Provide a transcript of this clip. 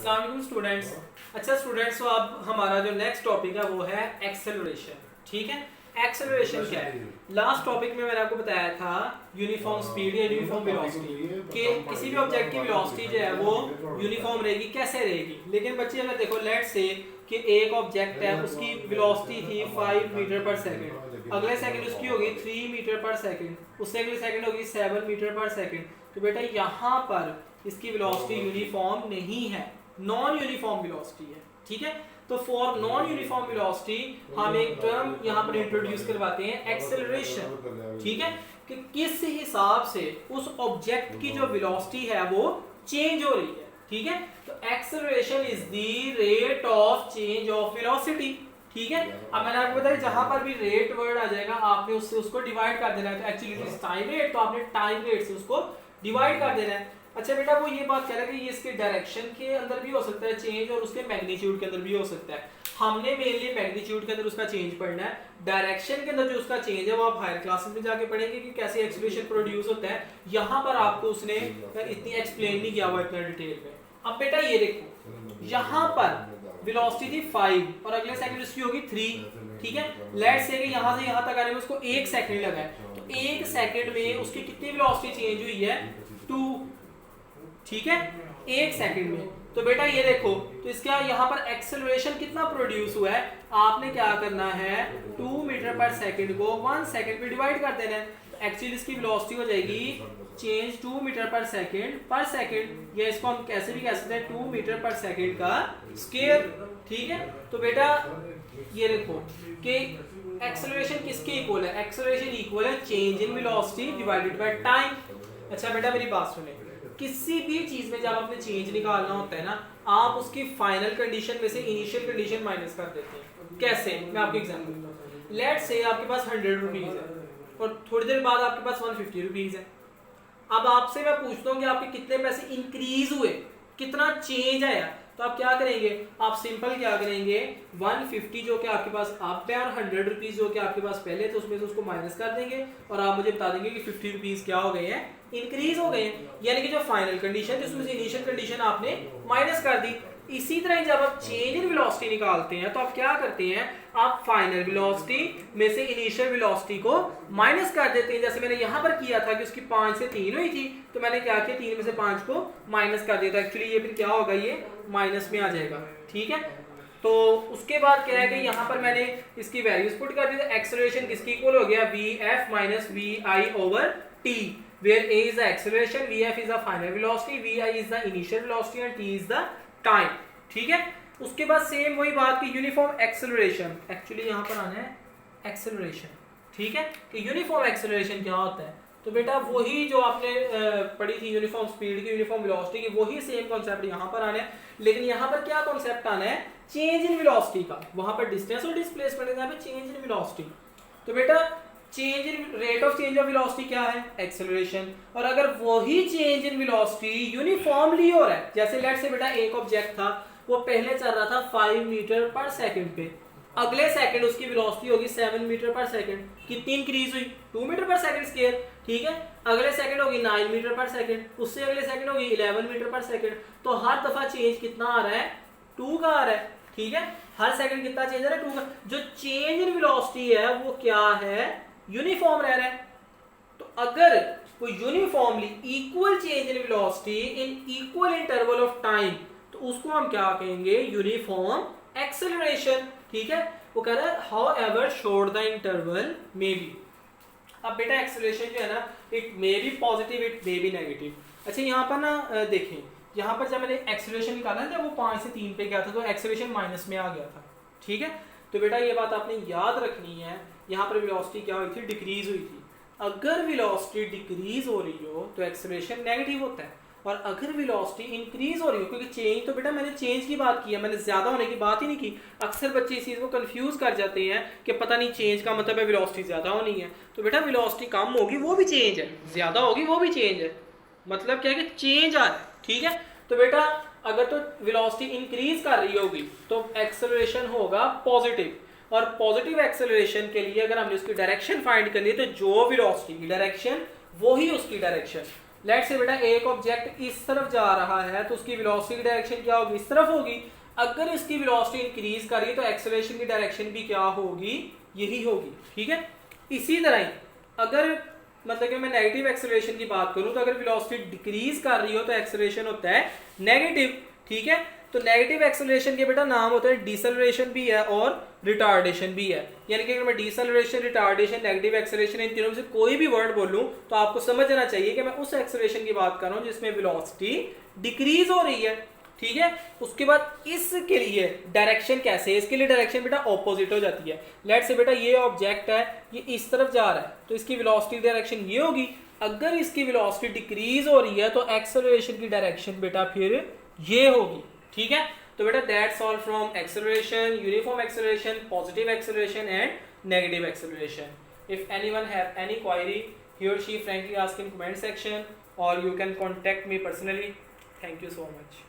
अस्सलाम वालेकुम स्टूडेंट्स। अच्छा स्टूडेंट्स, तो अब हमारा जो नेक्स्ट टॉपिक है वो है एक्सेलरेशन। ठीक है, एक्सेलरेशन क्या है? लास्ट टॉपिक में मैंने आपको बताया था यूनिफॉर्म स्पीड या यूनिफॉर्म वेलोसिटी कि किसी भी ऑब्जेक्ट की वेलोसिटी जो है वो यूनिफॉर्म रहेगी। कैसे रहेगी? लेकिन बच्चे अगर देखो, लेट्स से कि एक ऑब्जेक्ट है, उसकी वेलोसिटी थी 5 मीटर पर सेकंड, अगले सेकंड उसकी होगी 3 मीटर पर सेकंड, उससे अगले सेकंड होगी 7 मीटर पर सेकंड। तो बेटा यहाँ पर इसकी वेलोसिटी यूनिफॉर्म नहीं है, नॉन यूनिफॉर्म वेलोसिटी है। ठीक है, तो फॉर नॉन यूनिफॉर्म वेलोसिटी हम एक टर्म यहाँ पर इंट्रोड्यूस करवाते हैं, एक्सेलरेशन। ठीक है, कि किस हिसाब से उस ऑब्जेक्ट की जो वेलोसिटी है वो चेंज हो रही है। ठीक है, तो acceleration is the rate of change of velocity. ठीक है, अब मैंने आपको बताया जहां पर भी रेट वर्ड आ जाएगा आपने उससे उसको डिवाइड कर देना है। तो actually it is time rate, तो आपने टाइम रेट से उसको डिवाइड कर देना है। अच्छा बेटा, वो ये बात कह रहा है कि ये इसके डायरेक्शन के अंदर भी हो सकता है चेंज और उसके मैग्नीट्यूड के अंदर भी हो सकता है। हमने मेनली मैग्नीट्यूड के अंदर उसका चेंज पढ़ना है, डायरेक्शन के अंदर जो उसका चेंज है वो आप हायर क्लासेस में जाके पढ़ेंगे कि कैसे एक्सेलरेशन प्रोड्यूस होता है। यहाँ पर आपको उसने इतनी एक्सप्लेन नहीं किया हुआ इतना डिटेल में। अब बेटा ये देखो, यहाँ पर वेलोसिटी थी 5 और अगले सेकंड उसकी होगी 3। ठीक है, लेट्स से कि यहाँ से यहाँ तक आने में उसको 1 सेकंड लगा है, तो 1 सेकंड में उसकी कितनी वेलोसिटी चेंज हुई है? 2। ठीक है, 1 सेकंड में। तो बेटा ये देखो, तो इसका यहाँ पर एक्सेलरेशन कितना प्रोड्यूस हुआ है? आपने क्या करना है, 2 मीटर पर सेकंड को 1 सेकंड पे डिवाइड कर देना है। तो एक्चुअली इसकी वेलोसिटी हो जाएगी चेंज 2 मीटर पर सेकंड, या इसको हम कैसे भी कह सकते हैं 2 मीटर पर सेकंड का स्क्वायर। ठीक है, तो बेटा ये देखो कि एक्सेलरेशन किसके इक्वल है? एक्सेलरेशन इक्वल है change in velocity divided by time. अच्छा बेटा मेरी बात सुने, किसी भी चीज में जब आपने चेंज निकालना होता है ना, आप उसकी फाइनल कंडीशन में से इनिशियल कंडीशन माइनस कर देते हैं। कैसे? मैं आपको एग्जांपल देता हूं। लेट्स से आपके पास 100 रुपीज है और थोड़ी देर बाद आपके पास 150 रुपीज है। अब आपसे मैं पूछता हूँ कि आपके कितने पैसे इंक्रीज हुए, कितना चेंज आया, तो आप क्या करेंगे? आप सिंपल क्या करेंगे, 150 जो कि आपके पास अब है और 100 रुपीज जो कि आपके पास पहले, तो उसमें से उसको माइनस कर देंगे और आप मुझे बता देंगे कि 50 रुपीज क्या हो गए हैं, इंक्रीज हो गए हैं। यानी कि जो फाइनल कंडीशन जिसमें से इनिशियल कंडीशन आपने माइनस कर दी। इसी तरह जब आप चेंज इन वेलोसिटी निकालते हैं तो आप क्या करते हैं, आप फाइनल वेलोसिटी में से इनिशियल वेलोसिटी को माइनस कर देते हैं। जैसे मैंने यहाँ पर किया था कि उसकी 5 से 3 हुई थी, तो मैंने क्या किया, 3 में से 5 को माइनस कर दिया था। एक्चुअली ये फिर क्या होगा, ये माइनस में आ जाएगा। ठीक है, तो उसके बाद क्या है कि यहाँ पर मैंने इसकी वैल्यूज पुट कर दी। तो एक्सेलरेशन किसकी इक्वल हो गया, vf minus vi over t, where a is the acceleration, vf is the final velocity, vi is the initial velocity and t is the time। ठीक है, उसके बाद सेम वही बात कि यूनिफॉर्म एक्सेलरेशन, एक्चुअली यहाँ पर आना है एक्सेलरेशन। ठीक है, कि यूनिफॉर्म एक्सेलरेशन क्या होता है? तो बेटा वही जो आपने पढ़ी थी यूनिफॉर्म स्पीड की, यूनिफॉर्म वेलोसिटी की, वही सेम कॉन्सेप्ट यहाँ पर आना है। लेकिन यहाँ पर क्या कॉन्सेप्ट आना है, चेंज इन वेलोसिटी का। वहां पर डिस्टेंस और डिस्प्लेसमेंट है, यहाँ पे चेंज इन वेलोसिटी। तो बेटा change in rate of change of velocity क्या है? एक्सेलरेशन। और अगर वही चेंज इन वेलोसिटी यूनिफॉर्मली हो रहा है, जैसे लेट्स से बेटा एक ऑब्जेक्ट था, वो पहले चल रहा था 5 मीटर पर सेकंड पे, अगले सेकंड उसकी वेलोसिटी होगी 7 मीटर पर सेकंड, कितनी इंक्रीज हुई? 2 मीटर पर सेकंड स्क्वायर। ठीक है, अगले सेकंड होगी 9 मीटर पर सेकंड, उससे अगले सेकंड होगी 11 मीटर पर सेकंड। तो हर दफा चेंज कितना आ रहा है? 2 का आ रहा है। ठीक है, हर सेकंड कितना चेंज आ रहा है? 2 का। जो चेंज इन वेलोसिटी है वो क्या है? यूनिफॉर्म रह रहा है। तो अगर कोई uniformly equal change in velocity in equal interval of time, तो उसको हम क्या कहेंगे? Uniform acceleration. ठीक है, वो कह रहा है how ever short the interval may be. अब बेटा एक्सेलरेशन जो है ना, it may be positive, it may be negative. अच्छा यहाँ पर ना देखें, यहाँ पर जब मैंने एक्सेलरेशन निकाला जब वो 5 से 3 पे गया था तो एक्सेलरेशन माइनस में आ गया था। ठीक है, तो बेटा ये बात आपने याद रखनी है। यहाँ पर वेलोसिटी क्या हुई थी? डिक्रीज हुई थी। अगर वेलोसिटी डिक्रीज हो रही हो तो एक्सेलरेशन नेगेटिव होता है, और अगर वेलोसिटी इंक्रीज हो रही हो, क्योंकि चेंज तो बेटा मैंने चेंज की बात की है, मैंने ज्यादा होने की बात ही नहीं की। अक्सर बच्चे इस चीज को कंफ्यूज कर जाते हैं कि पता नहीं चेंज का मतलब है वेलोसिटी ज्यादा होनी है। तो बेटा वेलोसिटी कम होगी वो भी चेंज है, ज्यादा होगी वो भी चेंज है। मतलब क्या है कि चेंज आ रहा है। ठीक है, तो बेटा अगर तो वेलोसिटी इंक्रीज कर रही होगी तो एक्सेलरेशन होगा पॉजिटिव, और पॉजिटिव एक्सेलरेशन के लिए अगर हमने उसकी डायरेक्शन फाइंड करनी है तो जो वेलोसिटी की डायरेक्शन वही उसकी डायरेक्शन। लेट्स से बेटा एक ऑब्जेक्ट इस तरफ जा रहा है तो उसकी वेलोसिटी की डायरेक्शन क्या होगी, इस तरफ होगी। अगर इसकी वेलोसिटी इंक्रीज कर रही है तो एक्सेलरेशन की डायरेक्शन भी क्या होगी, यही होगी। ठीक है, इसी तरह ही अगर मतलब कि मैं नेगेटिव एक्सेलरेशन की बात करूं तो अगर वेलोसिटी डिक्रीज कर रही हो तो एक्सेलरेशन होता है नेगेटिव। ठीक है, तो नेगेटिव एक्सेलरेशन के बेटा नाम होते हैं डिसेलरेशन भी है और रिटार्डेशन भी है। यानी कि अगर मैं deceleration, retardation, negative acceleration in तीनों में से कोई भी वर्ड बोलूं तो आपको समझ जाना चाहिए कि मैं उस एक्सेलरेशन की बात कर रहा हूं जिसमें वेलोसिटी डिक्रीज हो रही है। ठीक है, उसके बाद इसके लिए डायरेक्शन कैसे है, इसके लिए डायरेक्शन बेटा ऑपोजिट हो जाती है। लेट से बेटा ये ऑब्जेक्ट है, ये इस तरफ जा रहा है तो इसकी वेलोसिटी डायरेक्शन ये होगी। अगर इसकी वेलोसिटी डिक्रीज हो रही है तो एक्सेलरेशन की डायरेक्शन बेटा फिर ये होगी। ठीक है, तो बेटा that's all from acceleration, uniform acceleration, positive acceleration and negative acceleration. If anyone have any query he or she frankly ask in comment section or you can contact me personally. Thank you so much.